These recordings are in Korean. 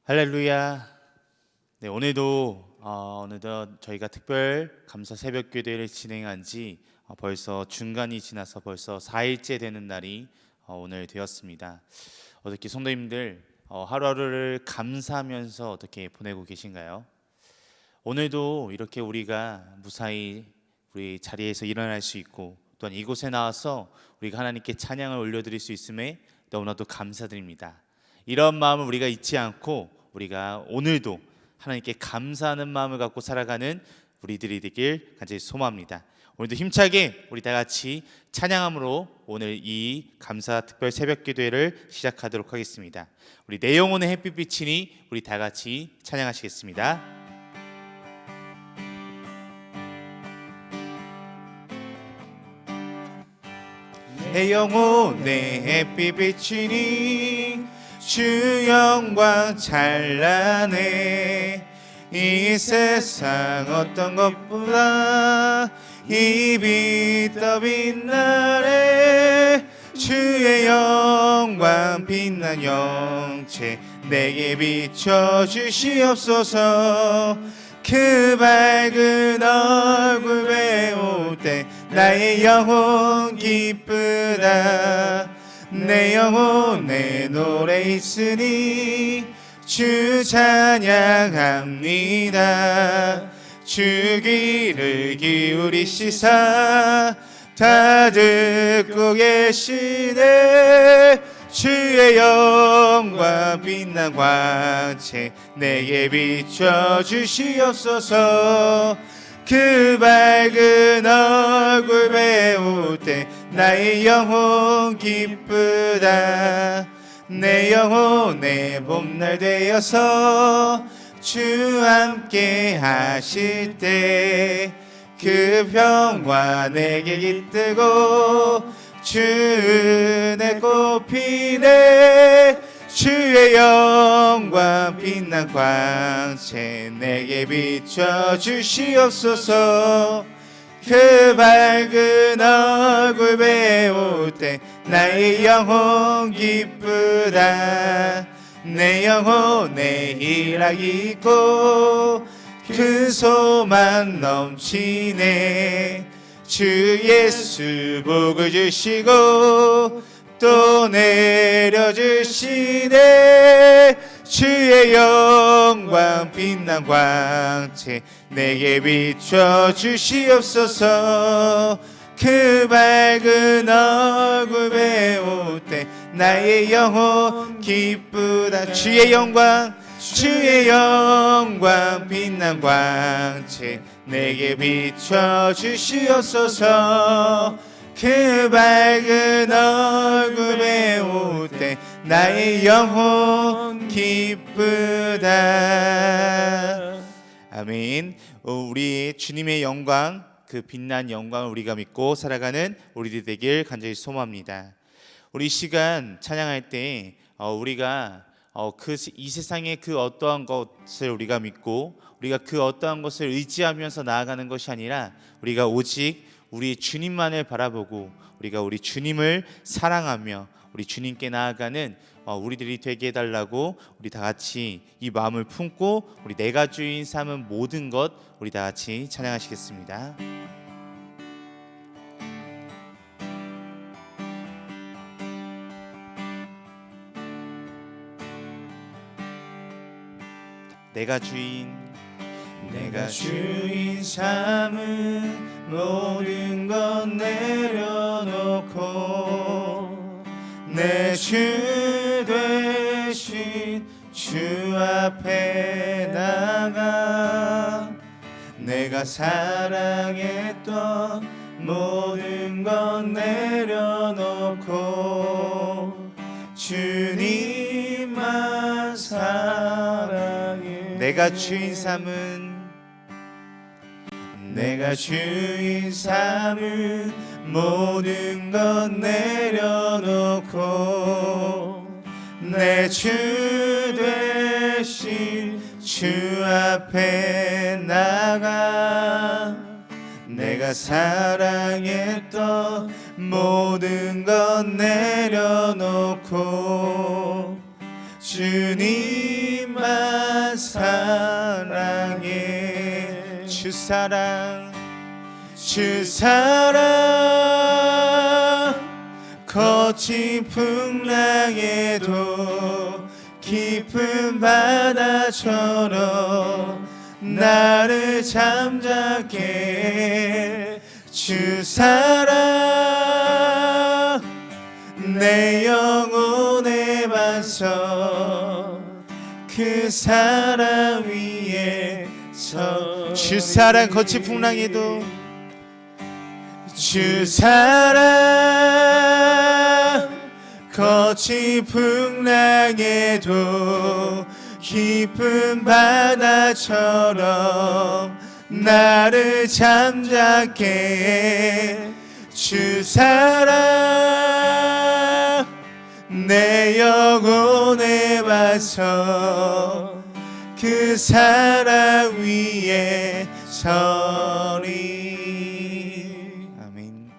할렐루야. 네, 오늘도 어느덧 저희가 특별 감사 새벽 기도회를 진행한 지 벌써 중간이 지나서 벌써 4일째 되는 날이 오늘 되었습니다. 어떻게 성도님들 하루하루를 감사하면서 어떻게 보내고 계신가요? 오늘도 이렇게 우리가 무사히 우리 자리에서 일어날 수 있고 또한 이곳에 나와서 우리가 하나님께 찬양을 올려드릴 수 있음에 너무나도 감사드립니다. 이런 마음을 우리가 잊지 않고 우리가 오늘도 하나님께 감사하는 마음을 갖고 살아가는 우리들이 되길 간절히 소망합니다. 오늘도 힘차게 우리 다 같이 찬양함으로 오늘 이 감사 특별 새벽 기도회를 시작하도록 하겠습니다. 우리 내 영혼의 햇빛비치니 우리 다 같이 찬양하시겠습니다. 내 영혼의 햇빛 비치니 주 영광 찬란해. 이 세상 어떤 것보다 이 빛 더 빛나네. 주의 영광 빛난 영체 내게 비춰주시옵소서. 그 밝은 얼굴 배울 때 나의 영혼 기쁘다. 내 영혼에 노래 있으니 주 찬양합니다. 주 귀를 기울이시사 다 듣고 계시네. 주의 영광 빛난 광채 내게 비춰주시옵소서. 그 밝은 얼굴 배울 때 나의 영혼 기쁘다. 내 영혼의 봄날 되어서 주 함께 하실 때 그 평화 내게 깃들고 주 은혜 꽃피네. 주의 영광 빛난 광채 내게 비춰주시옵소서. 그 밝은 얼굴 배울 때 나의 영혼 기쁘다. 내 영혼에 희락이 있고 그 소망 넘치네. 주 예수 복을 주시고 또 내려주시네. 주의 영광 빛난 광채 내게 비춰주시옵소서. 그 밝은 얼굴 배울 때 나의 영혼 기쁘다. 주의 영광 빛난 광채 내게 비춰주시옵소서. 그 밝은 얼굴 배울 때 나의 영혼 기쁘다. 아멘. 우리 주님의 영광, 그 빛난 영광을 우리가 믿고 살아가는 우리들 되길 간절히 소망합니다. 우리 시간 찬양할 때 우리가 이 세상의 그 어떠한 것을 우리가 믿고 우리가 그 어떠한 것을 의지하면서 나아가는 것이 아니라 우리가 오직 우리 주님만을 바라보고 우리가 우리 주님을 사랑하며 우리 주님께 나아가는 우리들이 되게 해달라고 우리 다 같이 이 마음을 품고 우리 내가 주인 삼은 모든 것 우리 다 같이 찬양하시겠습니다. 내가 주인 삼은 모든 것 내려놓고 내 주 되신 주 앞에 나가 내가 사랑했던 모든 것 내려놓고 주님만 사랑해. 내가 주인 삼은 모든 것 내려놓고 내 주 되신 주 앞에 나가 내가 사랑했던 모든 것 내려놓고 주님만 사랑해. 주 사랑, 주 사랑. 거친 풍랑에도 깊은 바다처럼 나를 잠잠게 해. 주 사랑, 내 영혼의 반석, 그 사랑 위에 서. 주 사랑, 거친 풍랑에도 주 사랑, 거친 풍랑에도 깊은 바다처럼 나를 잠잠게 해. 주 사랑, 내 영혼의 반석, 그 사랑 위에 서리. 아멘.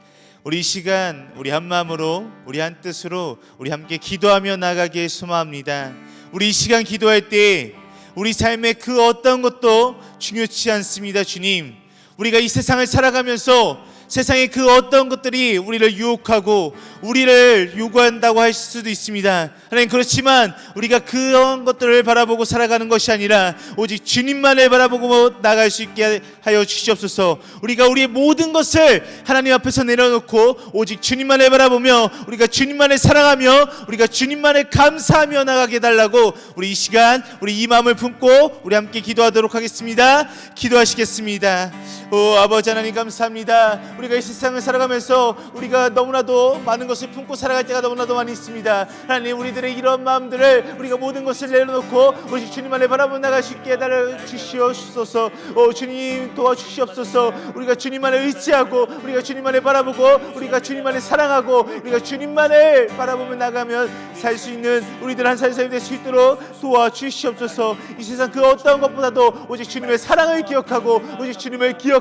우리 이 시간 우리 한 마음으로, 우리 한 뜻으로 우리 함께 기도하며 나가길 소망합니다. 우리 이 시간 기도할 때 우리 삶의 그 어떤 것도 중요치 않습니다. 주님, 우리가 이 세상을 살아가면서 세상의 그 어떤 것들이 우리를 유혹하고 우리를 요구한다고 할 수도 있습니다. 하나님, 그렇지만 우리가 그런 것들을 바라보고 살아가는 것이 아니라 오직 주님만을 바라보고 나갈 수 있게 하여 주시옵소서. 우리가 우리의 모든 것을 하나님 앞에서 내려놓고 오직 주님만을 바라보며 우리가 주님만을 사랑하며 우리가 주님만을 감사하며 나가게 해달라고 우리 이 시간 우리 이 마음을 품고 우리 함께 기도하도록 하겠습니다. 기도하시겠습니다. 오 아버지 하나님, 감사합니다. 우리가 이 세상을 살아가면서 우리가 너무나도 많은 것을 품고 살아갈 때가 너무나도 많이 있습니다. 하나님, 우리들의 이런 마음들을 우리가 모든 것을 내려놓고 오직 주님만을 바라보며 나갈 수 있게 해달라 주시옵소서. 오 주님, 도와주시옵소서. 우리가 주님만을 의지하고 우리가 주님만을 바라보고 우리가 주님만을 사랑하고 우리가 주님만을 바라보며 나가면 살 수 있는 우리들 한 사람이 될 수 있도록 도와주시옵소서. 이 세상 그 어떤 것보다도 오직 주님의 사랑을 기억하고 오직 주님을 기억하고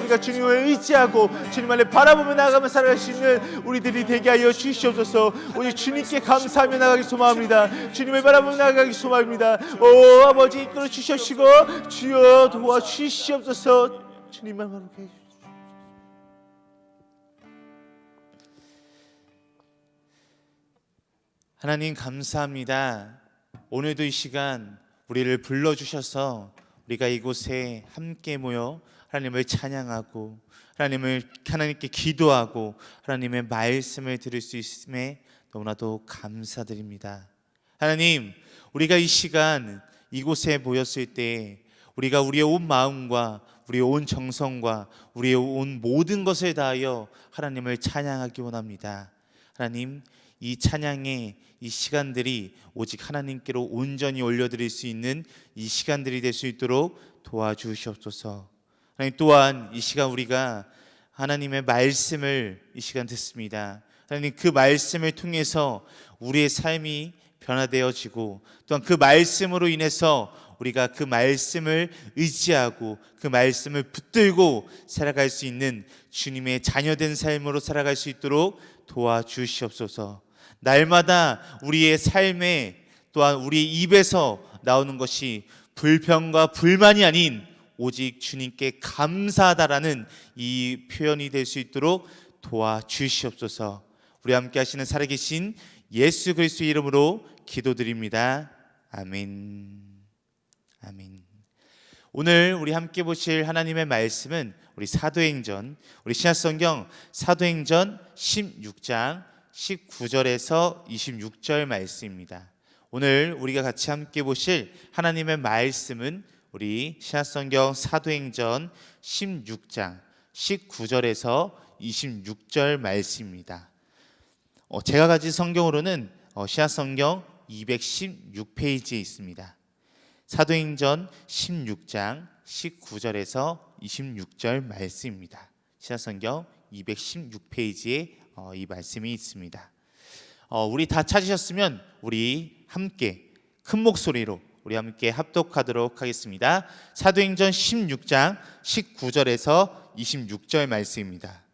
우리가 주님을 의지하고 주님만을 바라보며 나아가며 살아갈 수 있는 우리들이 되게 하여 주시옵소서. 오직 주님께 감사하며 나가기 소망합니다. 주님을 바라보며 나가기 소망합니다. 오 아버지, 이끌어 주시옵시고 주여 도와주시옵소서. 주님만 바라보게 해주시옵소서. 하나님, 감사합니다. 오늘도 이 시간 우리를 불러주셔서 우리가 이곳에 함께 모여 하나님을 찬양하고 하나님께 기도하고 하나님의 말씀을 들을 수 있음에 너무나도 감사드립니다. 하나님, 우리가 이 시간 이곳에 모였을 때 우리가 우리의 온 마음과 우리의 온 정성과 우리의 온 모든 것을 다하여 하나님을 찬양하기 원합니다. 하나님, 이 찬양의 이 시간들이 오직 하나님께로 온전히 올려드릴 수 있는 이 시간들이 될 수 있도록 도와주시옵소서. 하나님, 또한 이 시간 우리가 하나님의 말씀을 이 시간 듣습니다. 하나님, 그 말씀을 통해서 우리의 삶이 변화되어지고 또한 그 말씀으로 인해서 우리가 그 말씀을 의지하고 그 말씀을 붙들고 살아갈 수 있는 주님의 자녀된 삶으로 살아갈 수 있도록 도와주시옵소서. 날마다 우리의 삶에 또한 우리의 입에서 나오는 것이 불평과 불만이 아닌 오직 주님께 감사하다라는 이 표현이 될 수 있도록 도와주시옵소서. 우리 함께 하시는 살아계신 예수 그리스도의 이름으로 기도드립니다. 아멘. 아멘. 오늘 우리 함께 보실 하나님의 말씀은 우리 사도행전, 우리 신약성경 사도행전 16장 19절에서 26절 말씀입니다. 오늘 우리가 같이 함께 보실 하나님의 말씀은 우리 신약성경 사도행전 16장 19절에서 26절 말씀입니다. 제가 가진 성경으로는 신약성경 216페이지에 있습니다. 사도행전 16장 19절에서 26절 말씀입니다. 신약성경 216페이지에 이 말씀이 있습니다. 우리 다 찾으셨으면 우리 함께 큰 목소리로 우리 함께 합독하도록 하겠습니다. 사도행전 16장 19절에서 26절 말씀입니다.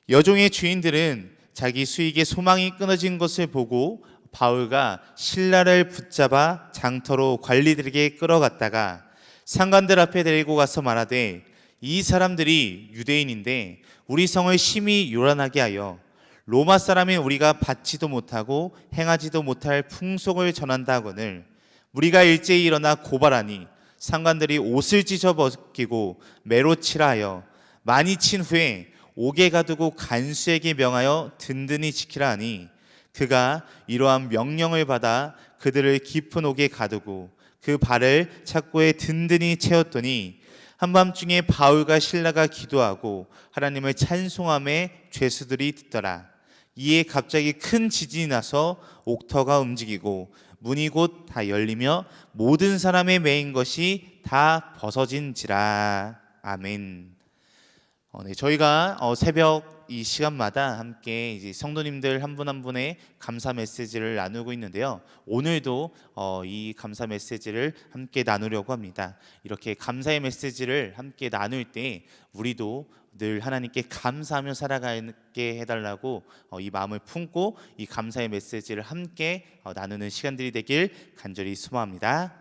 여종의 주인들은 자기 수익의 소망이 끊어진 것을 보고 바울과 실라를 붙잡아 장터로 관리들에게 끌어갔다가 상관들 앞에 데리고 가서 말하되, 이 사람들이 유대인인데 우리 성을 심히 요란하게 하여 로마 사람인 우리가 받지도 못하고 행하지도 못할 풍속을 전한다 하거늘 우리가 일제히 일어나 고발하니 상관들이 옷을 찢어 벗기고 매로 치라 하여 많이 친 후에 옥에 가두고 간수에게 명하여 든든히 지키라 하니, 그가 이러한 명령을 받아 그들을 깊은 옥에 가두고 그 발을 착고에 든든히 채웠더니 한밤중에 바울과 실라가 기도하고 하나님을 찬송함에 죄수들이 듣더라. 이에 갑자기 큰 지진이 나서 옥터가 움직이고 문이 곧 다 열리며 모든 사람의 매인 것이 다 벗어진지라. 아멘. 네, 저희가 새벽 이 시간마다 함께 이제 성도님들 한 분 한 분의 감사 메시지를 나누고 있는데요. 오늘도 이 감사 메시지를 함께 나누려고 합니다. 이렇게 감사의 메시지를 함께 나눌 때 우리도 늘 하나님께 감사하며 살아가게 해달라고 이 마음을 품고 이 감사의 메시지를 함께 나누는 시간들이 되길 간절히 소망합니다.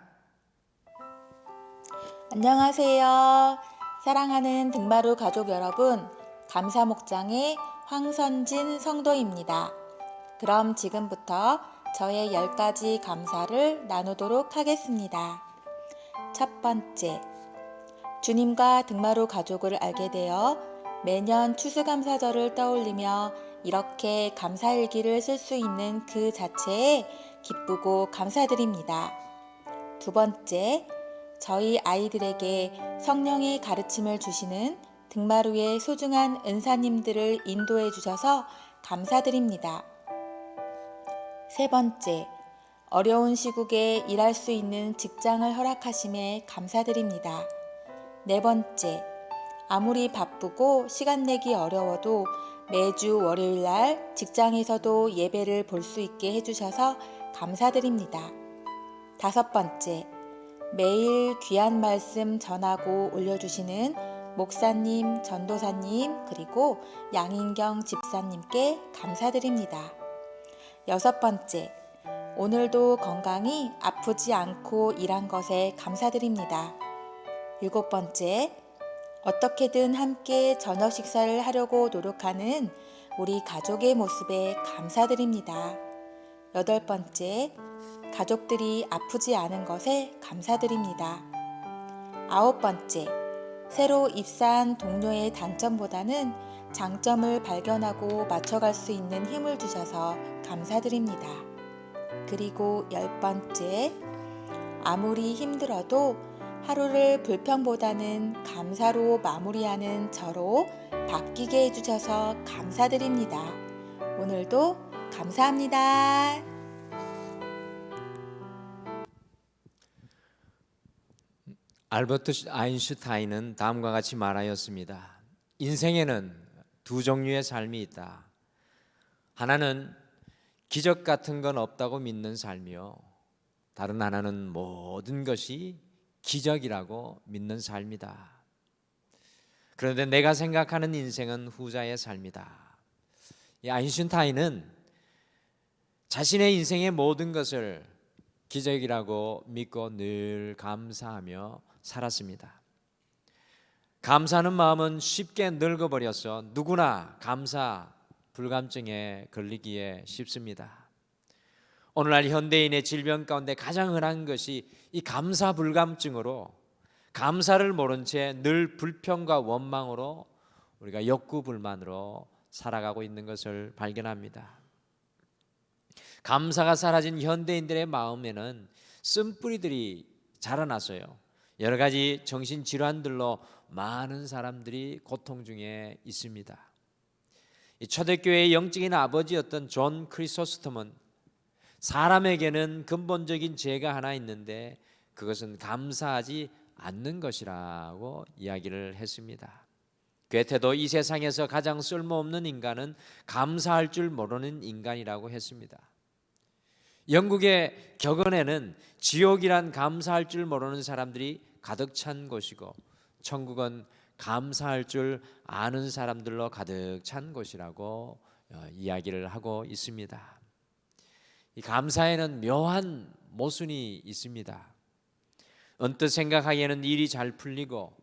안녕하세요. 사랑하는 등마루 가족 여러분, 감사목장의 황선진 성도입니다. 그럼 지금부터 저의 10가지 감사를 나누도록 하겠습니다. 첫 번째, 주님과 등마루 가족을 알게 되어 매년 추수감사절을 떠올리며 이렇게 감사일기를 쓸 수 있는 그 자체에 기쁘고 감사드립니다. 두 번째, 저희 아이들에게 성령의 가르침을 주시는 등마루의 소중한 은사님들을 인도해 주셔서 감사드립니다. 세 번째, 어려운 시국에 일할 수 있는 직장을 허락하심에 감사드립니다. 네 번째, 아무리 바쁘고 시간 내기 어려워도 매주 월요일 날 직장에서도 예배를 볼 수 있게 해주셔서 감사드립니다. 다섯 번째, 매일 귀한 말씀 전하고 올려주시는 목사님, 전도사님, 그리고 양인경 집사님께 감사드립니다. 여섯 번째, 오늘도 건강히 아프지 않고 일한 것에 감사드립니다. 일곱 번째, 어떻게든 함께 저녁 식사를 하려고 노력하는 우리 가족의 모습에 감사드립니다. 여덟 번째, 가족들이 아프지 않은 것에 감사드립니다. 아홉 번째, 새로 입사한 동료의 단점보다는 장점을 발견하고 맞춰갈 수 있는 힘을 주셔서 감사드립니다. 그리고 열 번째, 아무리 힘들어도 하루를 불평보다는 감사로 마무리하는 저로 바뀌게 해주셔서 감사드립니다. 오늘도 감사합니다. 알버트 아인슈타인은 다음과 같이 말하였습니다. 인생에는 두 종류의 삶이 있다. 하나는 기적 같은 건 없다고 믿는 삶이요, 다른 하나는 모든 것이 기적이라고 믿는 삶이다. 그런데 내가 생각하는 인생은 후자의 삶이다. 이 아인슈타인은 자신의 인생의 모든 것을 기적이라고 믿고 늘 감사하며 살았습니다. 감사하는 마음은 쉽게 늙어버려서 누구나 감사 불감증에 걸리기에 쉽습니다. 오늘날 현대인의 질병 가운데 가장 흔한 것이 이 감사 불감증으로 감사를 모른 채 늘 불평과 원망으로 우리가 욕구 불만으로 살아가고 있는 것을 발견합니다. 감사가 사라진 현대인들의 마음에는 쓴뿌리들이 자라났어요. 여러 가지 정신질환들로 많은 사람들이 고통 중에 있습니다. 초대교회의 영적인 아버지였던 존 크리소스톰은 사람에게는 근본적인 죄가 하나 있는데 그것은 감사하지 않는 것이라고 이야기를 했습니다. 괴테도 이 세상에서 가장 쓸모없는 인간은 감사할 줄 모르는 인간이라고 했습니다. 영국의 격언에는 지옥이란 감사할 줄 모르는 사람들이 가득 찬 곳이고 천국은 감사할 줄 아는 사람들로 가득 찬 곳이라고 이야기를 하고 있습니다. 이 감사에는 묘한 모순이 있습니다. 언뜻 생각하기에는 일이 잘 풀리고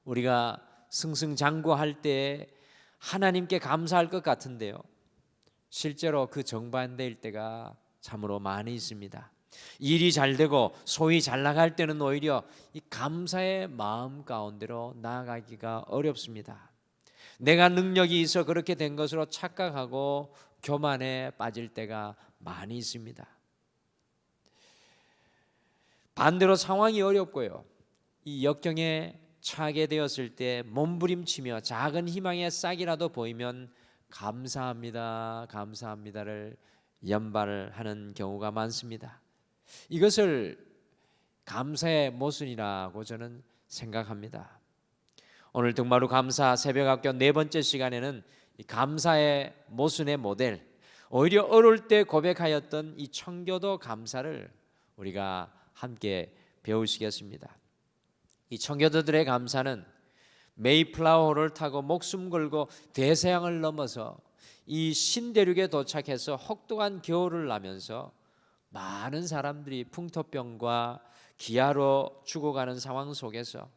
우리가 승승장구할 때 하나님께 감사할 것 같은데요, 실제로 그 정반대일 때가 참으로 많이 있습니다. 일이 잘 되고 소위 잘 나갈 때는 오히려 이 감사의 마음 가운데로 나아가기가 어렵습니다. 내가 능력이 있어 그렇게 된 것으로 착각하고 교만에 빠질 때가 많이 있습니다. 반대로 상황이 어렵고요, 이 역경에 처하게 되었을 때 몸부림치며 작은 희망의 싹이라도 보이면 감사합니다, 감사합니다를 연발을 하는 경우가 많습니다. 이것을 감사의 모순이라고 저는 생각합니다. 오늘 등마루 감사 새벽학교 네 번째 시간에는 이 감사의 모순의 모델, 오히려 어려울 때 고백하였던 이 청교도 감사를 우리가 함께 배우시겠습니다. 이 청교도들의 감사는 메이플라워를 타고 목숨 걸고 대서양을 넘어서 이 신대륙에 도착해서 혹독한 겨울을 나면서 많은 사람들이 풍토병과 기아로 죽어가는 상황 속에서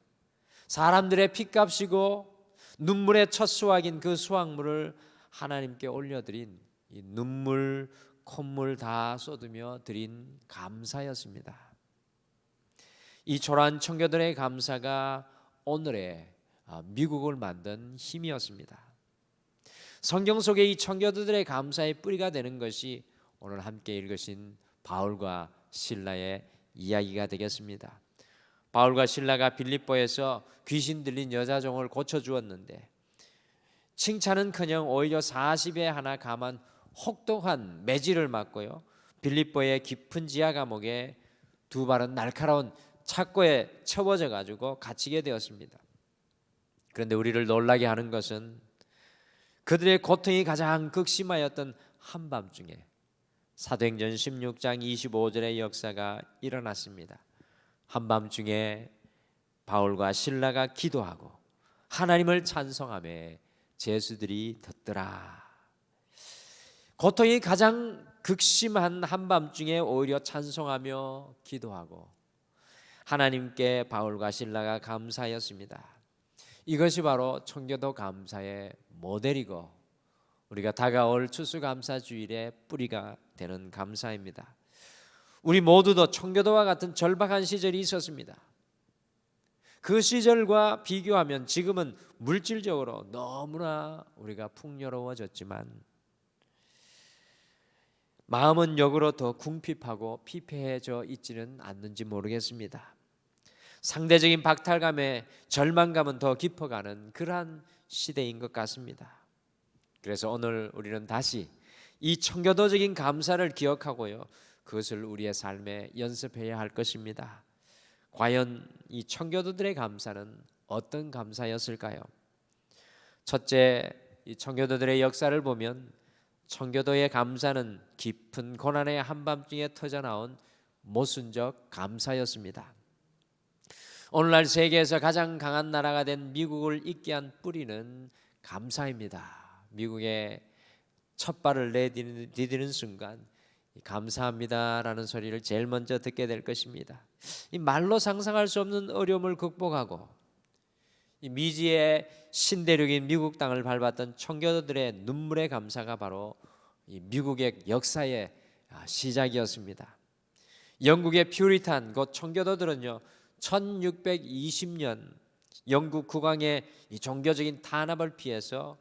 사람들의 피값이고 눈물의 첫 수확인 그 수확물을 하나님께 올려드린 이 눈물, 콧물 다 쏟으며 드린 감사였습니다. 이 초라한 청교도의 감사가 오늘의 미국을 만든 힘이었습니다. 성경 속에 이 청교도들의 감사의 뿌리가 되는 것이 오늘 함께 읽으신 바울과 실라의 이야기가 되겠습니다. 바울과 실라가 빌립보에서 귀신 들린 여자 종을 고쳐주었는데 칭찬은커녕 오히려 40에 하나 감한 혹독한 매질을 맞고요, 빌립보의 깊은 지하 감옥에 두 발은 날카로운 착고에 채워져 가지고 갇히게 되었습니다. 그런데 우리를 놀라게 하는 것은 그들의 고통이 가장 극심하였던 한밤중에 사도행전 16장 25절의 역사가 일어났습니다. 한밤중에 바울과 실라가 기도하고 하나님을 찬송하며 제수들이 듣더라. 고통이 가장 극심한 한밤중에 오히려 찬송하며 기도하고 하나님께 바울과 실라가 감사하였습니다. 이것이 바로 청교도 감사의 모델이고 우리가 다가올 추수감사주일의 뿌리가 되는 감사입니다. 우리 모두도 청교도와 같은 절박한 시절이 있었습니다. 그 시절과 비교하면 지금은 물질적으로 너무나 우리가 풍요로워졌지만 마음은 역으로 더 궁핍하고 피폐해져 있지는 않는지 모르겠습니다. 상대적인 박탈감에 절망감은 더 깊어가는 그러한 시대인 것 같습니다. 그래서 오늘 우리는 다시 이 청교도적인 감사를 기억하고요, 그것을 우리의 삶에 연습해야 할 것입니다. 과연 이 청교도들의 감사는 어떤 감사였을까요? 첫째, 이 청교도들의 역사를 보면 청교도의 감사는 깊은 고난의 한밤중에 터져나온 모순적 감사였습니다. 오늘날 세계에서 가장 강한 나라가 된 미국을 있게 한 뿌리는 감사입니다. 미국에 첫 발을 내디디는 순간 감사합니다라는 소리를 제일 먼저 듣게 될 것입니다. 이 말로 상상할 수 없는 어려움을 극복하고 이 미지의 신대륙인 미국 땅을 밟았던 청교도들의 눈물의 감사가 바로 이 미국의 역사의 시작이었습니다. 영국의 퓨리탄 곧 청교도들은요 1620년 영국 국왕의 이 종교적인 탄압을 피해서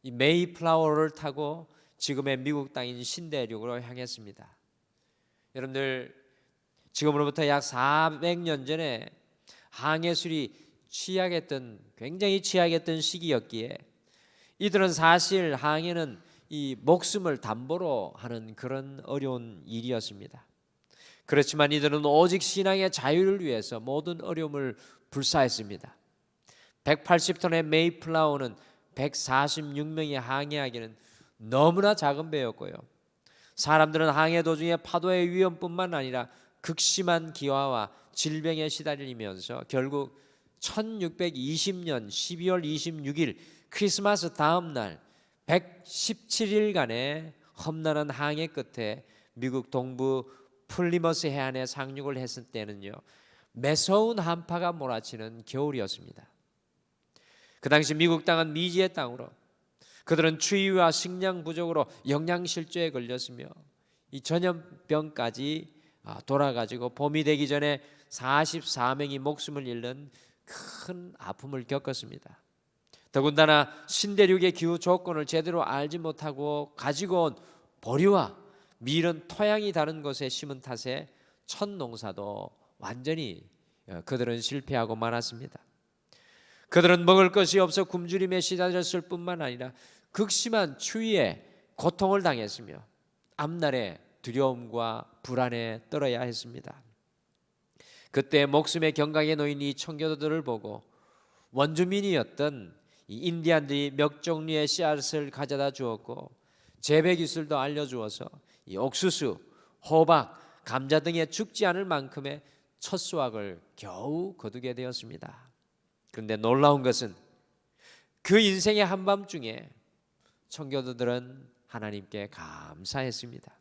이 메이플라워를 타고 지금의 미국 땅인 신대륙으로 향했습니다. 여러분들 지금으로부터 약 400년 전에 항해술이 굉장히 취약했던 시기였기에 이들은 사실 항해는 이 목숨을 담보로 하는 그런 어려운 일이었습니다. 그렇지만 이들은 오직 신앙의 자유를 위해서 모든 어려움을 불사했습니다. 180톤의 메이플라워는 146명이 항해하기는 너무나 작은 배였고요, 사람들은 항해 도중에 파도의 위험뿐만 아니라 극심한 기화와 질병에 시달리면서 결국 1620년 12월 26일 크리스마스 다음 날 117일간의 험난한 항해 끝에 미국 동부 플리머스 해안에 상륙을 했을 때는요, 매서운 한파가 몰아치는 겨울이었습니다. 그 당시 미국 땅은 미지의 땅으로 그들은 추위와 식량 부족으로 영양실조에 걸렸으며 이 전염병까지 돌아가지고 봄이 되기 전에 44명이 목숨을 잃는 큰 아픔을 겪었습니다. 더군다나 신대륙의 기후 조건을 제대로 알지 못하고 가지고 온 보리와 밀은 토양이 다른 곳에 심은 탓에 첫 농사도 완전히 그들은 실패하고 말았습니다. 그들은 먹을 것이 없어 굶주림에 시달렸을 뿐만 아니라 극심한 추위에 고통을 당했으며 앞날에 두려움과 불안에 떨어야 했습니다. 그때 목숨의 경각에 놓인 이 청교도들을 보고 원주민이었던 이 인디안들이 몇 종류의 씨앗을 가져다 주었고 재배 기술도 알려주어서 이 옥수수, 호박, 감자 등에 죽지 않을 만큼의 첫 수확을 겨우 거두게 되었습니다. 그런데 놀라운 것은 그 인생의 한밤중에 청교도들은 하나님께 감사했습니다.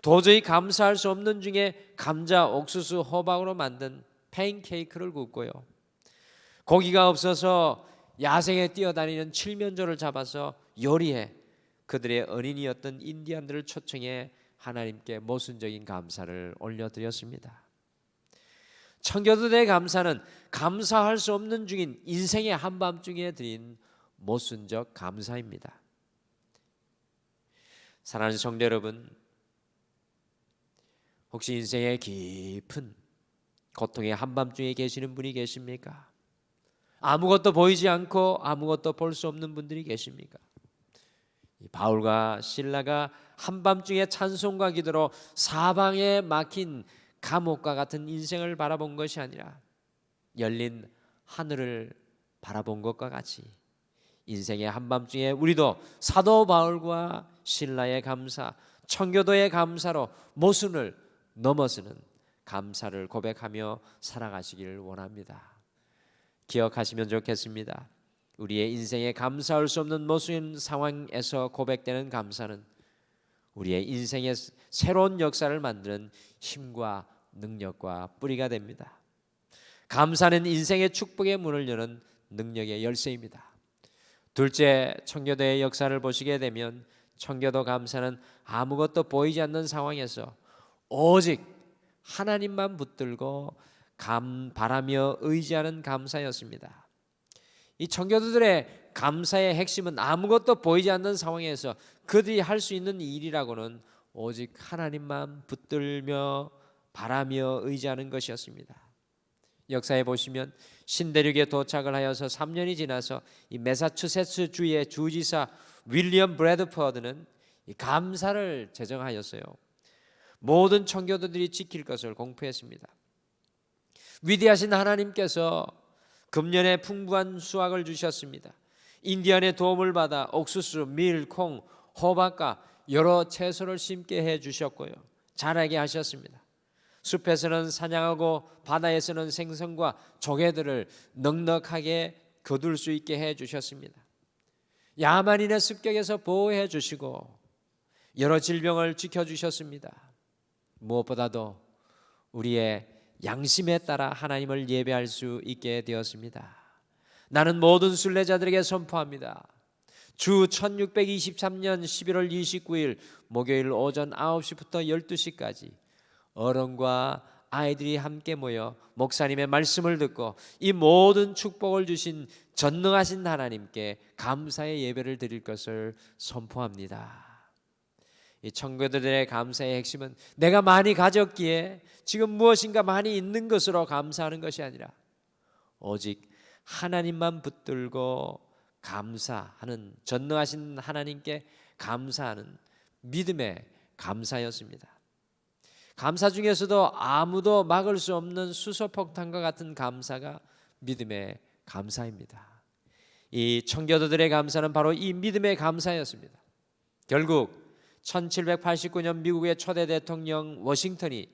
도저히 감사할 수 없는 중에 감자, 옥수수, 호박으로 만든 팬케이크를 굽고요, 고기가 없어서 야생에 뛰어다니는 칠면조를 잡아서 요리해 그들의 어린이였던 인디안들을 초청해 하나님께 모순적인 감사를 올려드렸습니다. 청교도들의 감사는 감사할 수 없는 중인 인생의 한밤중에 드린 모순적 감사입니다. 사랑하는 성도 여러분, 혹시 인생의 깊은 고통의 한밤중에 계시는 분이 계십니까? 아무것도 보이지 않고 아무것도 볼 수 없는 분들이 계십니까? 바울과 실라가 한밤중에 찬송과 기도로 사방에 막힌 감옥과 같은 인생을 바라본 것이 아니라 열린 하늘을 바라본 것과 같이 인생의 한밤중에 우리도 사도 바울과 실라의 감사, 청교도의 감사로 모순을 넘어서는 감사를 고백하며 살아가시기를 원합니다. 기억하시면 좋겠습니다. 우리의 인생에 감사할 수 없는 모순 상황에서 고백되는 감사는 우리의 인생의 새로운 역사를 만드는 힘과 능력과 뿌리가 됩니다. 감사는 인생의 축복의 문을 여는 능력의 열쇠입니다. 둘째, 청교도의 역사를 보시게 되면 청교도 감사는 아무것도 보이지 않는 상황에서 오직 하나님만 붙들고 바라며 의지하는 감사였습니다. 이 청교도들의 감사의 핵심은 아무것도 보이지 않는 상황에서 그들이 할 수 있는 일이라고는 오직 하나님만 붙들며 바라며 의지하는 것이었습니다. 역사에 보시면 신대륙에 도착을 하여서 3년이 지나서 이 매사추세츠 주의 주지사 윌리엄 브래드퍼드는 이 감사를 제정하였어요. 모든 청교도들이 지킬 것을 공포했습니다. 위대하신 하나님께서 금년에 풍부한 수확을 주셨습니다. 인디안의 도움을 받아 옥수수, 밀, 콩, 호박과 여러 채소를 심게 해 주셨고요, 자라게 하셨습니다. 숲에서는 사냥하고 바다에서는 생선과 조개들을 넉넉하게 거둘 수 있게 해 주셨습니다. 야만인의 습격에서 보호해 주시고 여러 질병을 지켜 주셨습니다. 무엇보다도 우리의 양심에 따라 하나님을 예배할 수 있게 되었습니다. 나는 모든 순례자들에게 선포합니다. 주 1623년 11월 29일 목요일 오전 9시부터 12시까지 어른과 아이들이 함께 모여 목사님의 말씀을 듣고 이 모든 축복을 주신 전능하신 하나님께 감사의 예배를 드릴 것을 선포합니다. 이 청교도들의 감사의 핵심은 내가 많이 가졌기에 지금 무엇인가 많이 있는 것으로 감사하는 것이 아니라 오직 하나님만 붙들고 감사하는, 전능하신 하나님께 감사하는 믿음의 감사였습니다. 감사 중에서도 아무도 막을 수 없는 수소폭탄과 같은 감사가 믿음의 감사입니다. 이 청교도들의 감사는 바로 이 믿음의 감사였습니다. 결국 1789년 미국의 초대 대통령 워싱턴이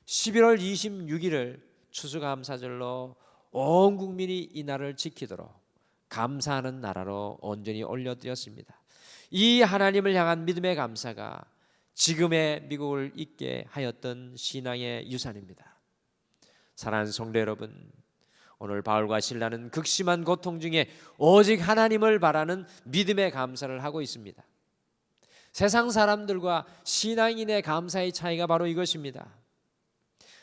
11월 26일을 추수감사절로 온 국민이 이 날을 지키도록 감사하는 나라로 온전히 올려드렸습니다. 이 하나님을 향한 믿음의 감사가 지금의 미국을 있게 하였던 신앙의 유산입니다. 사랑하는 성도 여러분, 오늘 바울과 실라는 극심한 고통 중에 오직 하나님을 바라는 믿음의 감사를 하고 있습니다. 세상 사람들과 신앙인의 감사의 차이가 바로 이것입니다.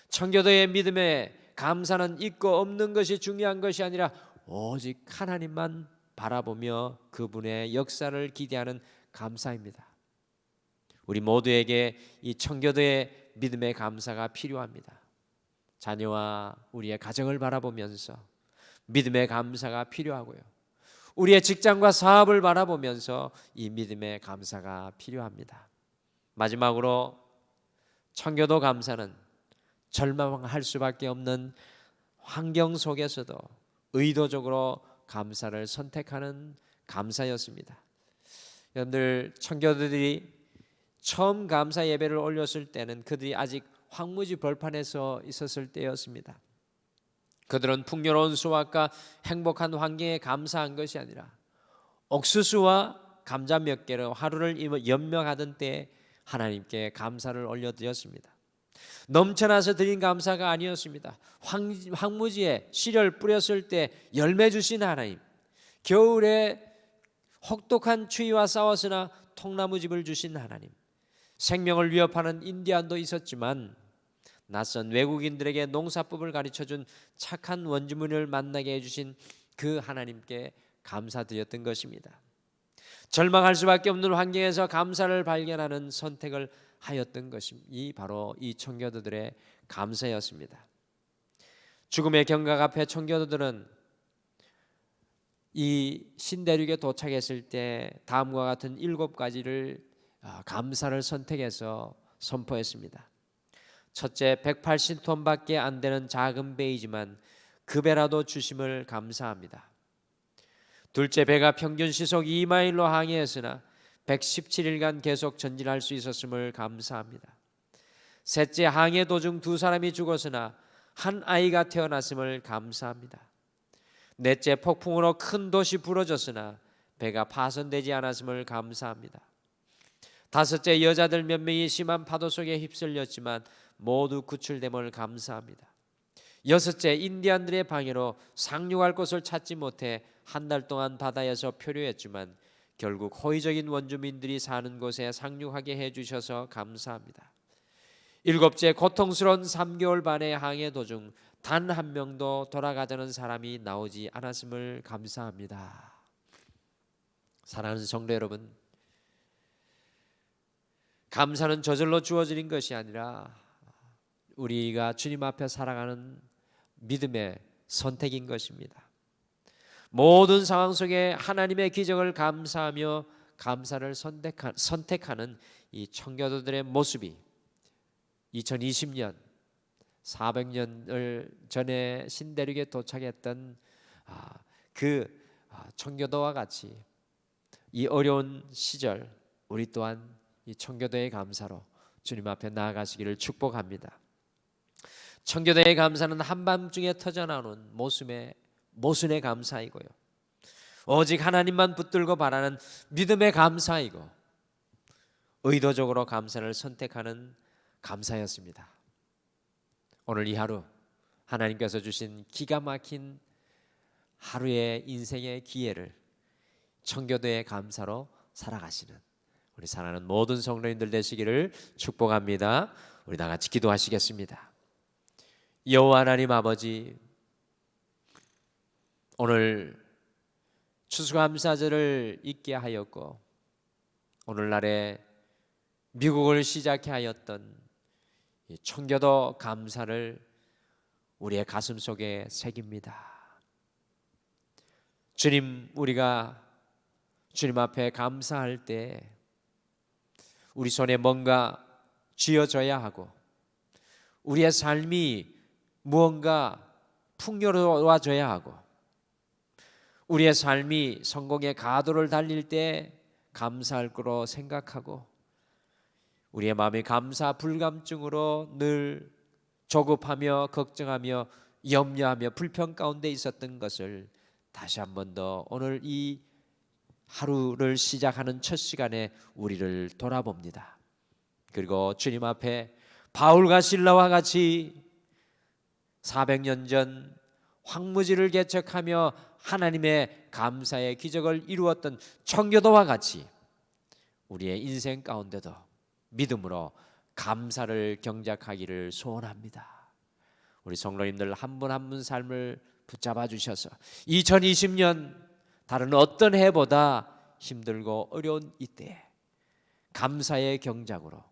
청교도의 믿음의 감사는 있고 없는 것이 중요한 것이 아니라 오직 하나님만 바라보며 그분의 역사를 기대하는 감사입니다. 우리 모두에게 이 청교도의 믿음의 감사가 필요합니다. 자녀와 우리의 가정을 바라보면서 믿음의 감사가 필요하고요. 우리의 직장과 사업을 바라보면서 이 믿음의 감사가 필요합니다. 마지막으로 청교도 감사는 절망할 수밖에 없는 환경 속에서도 의도적으로 감사를 선택하는 감사였습니다. 여러분들, 청교도들이 처음 감사 예배를 올렸을 때는 그들이 아직 황무지 벌판에서 있었을 때였습니다. 그들은 풍요로운 수확과 행복한 환경에 감사한 것이 아니라 옥수수와 감자 몇 개로 하루를 연명하던 때에 하나님께 감사를 올려드렸습니다. 넘쳐나서 드린 감사가 아니었습니다. 황무지에 씨를 뿌렸을 때 열매 주신 하나님, 겨울에 혹독한 추위와 싸웠으나 통나무집을 주신 하나님, 생명을 위협하는 인디안도 있었지만 낯선 외국인들에게 농사법을 가르쳐준 착한 원주민을 만나게 해주신 그 하나님께 감사드렸던 것입니다. 절망할 수밖에 없는 환경에서 감사를 발견하는 선택을 하였던 것이 바로 이 청교도들의 감사였습니다. 죽음의 경각 앞에 청교도들은 이 신대륙에 도착했을 때 다음과 같은 7가지를 감사를 선택해서 선포했습니다. 첫째, 180톤밖에 안 되는 작은 배이지만 그 배라도 주심을 감사합니다. 둘째, 배가 평균 시속 2마일로 항해했으나 117일간 계속 전진할 수 있었음을 감사합니다. 셋째, 항해 도중 2사람이 죽었으나 한 아이가 태어났음을 감사합니다. 넷째, 폭풍으로 큰 돛이 부러졌으나 배가 파손되지 않았음을 감사합니다. 다섯째, 여자들 몇 명이 심한 파도 속에 휩쓸렸지만 모두 구출됨을 감사합니다. 여섯째, 인디안들의 방해로 상륙할 곳을 찾지 못해 한 달 동안 바다에서 표류했지만 결국 호의적인 원주민들이 사는 곳에 상륙하게 해주셔서 감사합니다. 일곱째, 고통스러운 3개월 반의 항해 도중 단 한 명도 돌아가자는 사람이 나오지 않았음을 감사합니다. 사랑하는 성도 여러분, 감사는 저절로 주어지는 것이 아니라 우리가 주님 앞에 살아가는 믿음의 선택인 것입니다. 모든 상황 속에 하나님의 기적을 감사하며 감사를 선택하는 이 청교도들의 모습이 2020년 400년을 전에 신대륙에 도착했던 그 청교도와 같이 이 어려운 시절 우리 또한 이 청교도의 감사로 주님 앞에 나아가시기를 축복합니다. 청교도의 감사는 한밤중에 터져나오는 모순의 감사이고요, 오직 하나님만 붙들고 바라는 믿음의 감사이고 의도적으로 감사를 선택하는 감사였습니다. 오늘 이 하루 하나님께서 주신 기가 막힌 하루의 인생의 기회를 청교도의 감사로 살아가시는 우리 사랑하는 모든 성도님들 되시기를 축복합니다. 우리 다 같이 기도하시겠습니다. 여호와 하나님 아버지, 오늘 추수감사절을 있게 하였고 오늘날에 미국을 시작해 하였던 이 청교도 감사를 우리의 가슴 속에 새깁니다. 주님, 우리가 주님 앞에 감사할 때 우리 손에 뭔가 쥐어져야 하고 우리의 삶이 무언가 풍요로워져야 하고 우리의 삶이 성공의 가도를 달릴 때 감사할 거로 생각하고 우리의 마음이 감사 불감증으로 늘 조급하며 걱정하며 염려하며 불평 가운데 있었던 것을 다시 한 번 더 오늘 이 하루를 시작하는 첫 시간에 우리를 돌아봅니다. 그리고 주님 앞에 바울과 실라와 같이 400년 전 황무지를 개척하며 하나님의 감사의 기적을 이루었던 청교도와 같이 우리의 인생 가운데도 믿음으로 감사를 경작하기를 소원합니다. 우리 성도님들 한 분 한 분 삶을 붙잡아 주셔서 2020년 다른 어떤 해보다 힘들고 어려운 이때에 감사의 경작으로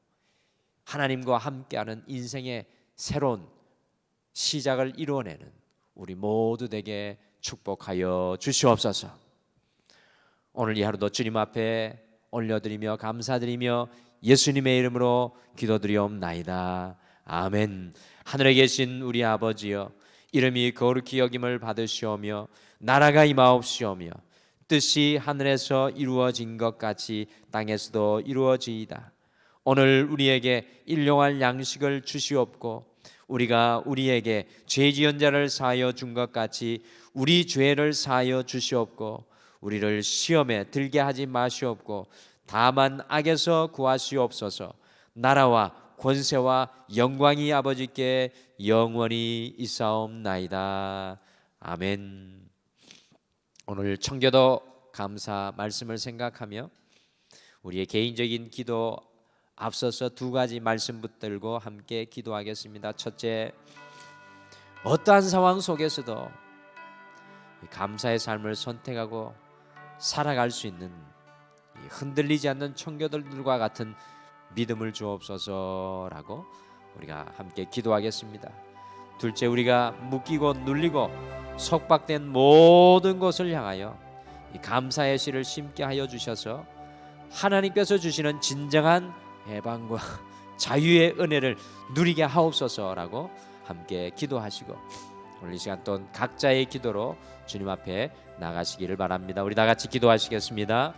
하나님과 함께하는 인생의 새로운 시작을 이루어내는 우리 모두 되게 축복하여 주시옵소서. 오늘 이 하루도 주님 앞에 올려드리며 감사드리며 예수님의 이름으로 기도드리옵나이다. 아멘. 하늘에 계신 우리 아버지여, 이름이 거룩히 여김을 받으시오며 나라가 임하옵시오며 뜻이 하늘에서 이루어진 것 같이 땅에서도 이루어지이다. 오늘 우리에게 일용할 양식을 주시옵고 우리가 우리에게 죄 지은 자를 사하여 준 것 같이 우리 죄를 사하여 주시옵고 우리를 시험에 들게 하지 마시옵고 다만 악에서 구하시옵소서. 나라와 권세와 영광이 아버지께 영원히 있사옵나이다. 아멘. 오늘 청교도 감사 말씀을 생각하며 우리의 개인적인 기도 앞서서 두 가지 말씀 붙들고 함께 기도하겠습니다. 첫째, 어떠한 상황 속에서도 감사의 삶을 선택하고 살아갈 수 있는 흔들리지 않는 청교도들과 같은 믿음을 주옵소서라고 우리가 함께 기도하겠습니다. 둘째, 우리가 묶이고 눌리고 속박된 모든 것을 향하여 이 감사의 씨를 심게 하여 주셔서 하나님께서 주시는 진정한 해방과 자유의 은혜를 누리게 하옵소서라고 함께 기도하시고 오늘 이 시간 또 각자의 기도로 주님 앞에 나가시기를 바랍니다. 우리 다 같이 기도하시겠습니다.